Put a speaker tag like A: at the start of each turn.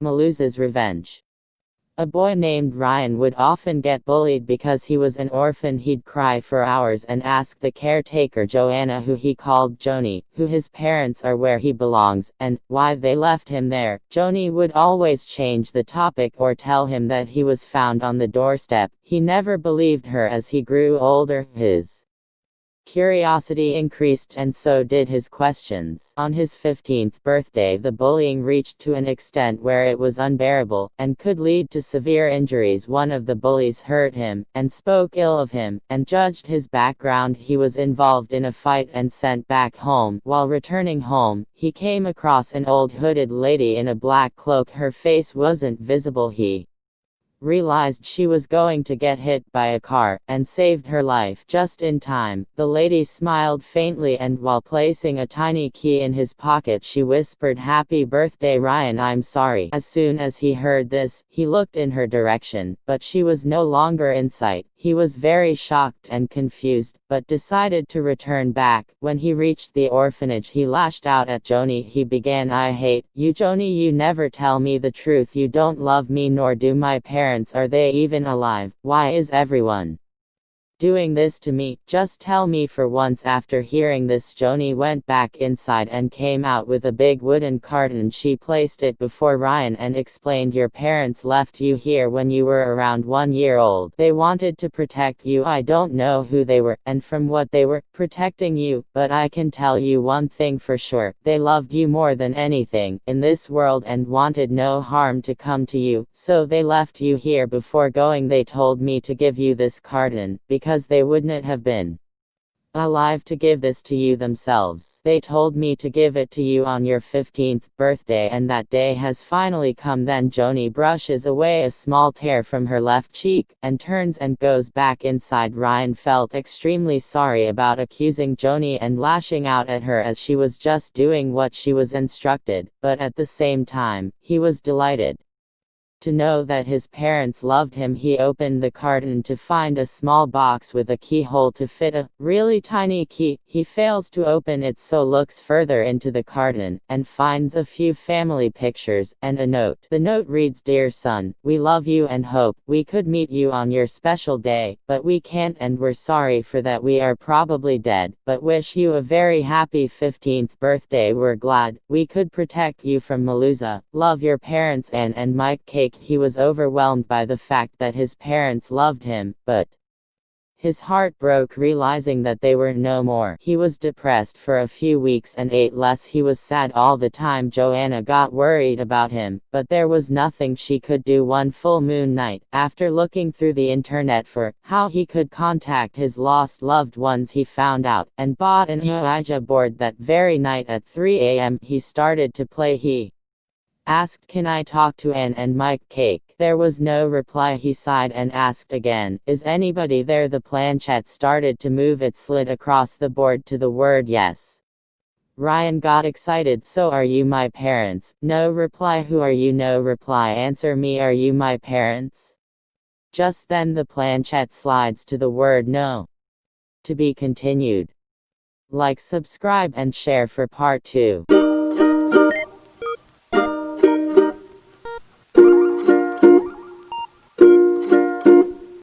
A: MELUSAS REVENGE. A boy named Ryan would often get bullied because he was an orphan. He'd cry for hours and ask the caretaker Joanna, who he called Joni, who his parents are, where he belongs, and why they left him there. Joni would always change the topic or tell him that he was found on the doorstep. He never believed her. As he grew older, his curiosity increased, and so did his questions. On his 15th birthday, the bullying reached to an extent where it was unbearable, and could lead to severe injuries. One of the bullies hurt him, and spoke ill of him, and judged his background. He was involved in a fight and sent back home. While returning home, he came across an old hooded lady in a black cloak. Her face wasn't visible. He realized she was going to get hit by a car, and saved her life just in time. The lady smiled faintly, and while placing a tiny key in his pocket, she whispered, "Happy birthday, Ryan, I'm sorry." As soon as he heard this, he looked in her direction, but she was no longer in sight. He was very shocked and confused, but decided to return back. When he reached the orphanage, he lashed out at Joni. He began, "I hate you, Joni. You never tell me the truth. You don't love me, nor do my parents. Are they even alive? Why is everyone doing this to me? Just tell me for once." After hearing this, Joni went back inside and came out with a big wooden carton. She placed it before Ryan and explained, "Your parents left you here when you were around 1 year old. They wanted to protect you. I don't know who they were, and from what they were protecting you, but I can tell you one thing for sure. They loved you more than anything in this world and wanted no harm to come to you. So they left you here. Before going, they told me to give you this carton, because they wouldn't have been alive to give this to you themselves. They told me to give it to you on your 15th birthday, and that day has finally come." Then Joni brushes away a small tear from her left cheek, and turns and goes back inside. Ryan felt extremely sorry about accusing Joni and lashing out at her, as she was just doing what she was instructed, but at the same time, he was delighted to know that his parents loved him. He opened the carton to find a small box with a keyhole to fit a really tiny key. He fails to open it, so looks further into the carton, and finds a few family pictures, and a note. The note reads, "Dear son, we love you and hope we could meet you on your special day, but we can't, and we're sorry for that. We are probably dead, but wish you a very happy 15th birthday. We're glad we could protect you from Melusa. Love, your parents, Anne and Mike." Cake. He was overwhelmed by the fact that his parents loved him, but his heart broke realizing that they were no more. He was depressed for a few weeks and ate less. He was sad all the time. Joanna got worried about him, but there was nothing she could do. One full moon night, after looking through the internet for how he could contact his lost loved ones, he found out and bought an Ouija board. That very night at 3 a.m. he started to play. He asked, "Can I talk to Anne and Mike?" Cake. There was no reply. He sighed and asked again, "Is anybody there?" The planchette started to move. It slid across the board to the word "yes." Ryan got excited. "So are you my parents?" No reply. "Who are you?" No reply. "Answer me, are you my parents?" Just then the planchette slides to the word "no." To be continued. Like, subscribe, and share for part 2.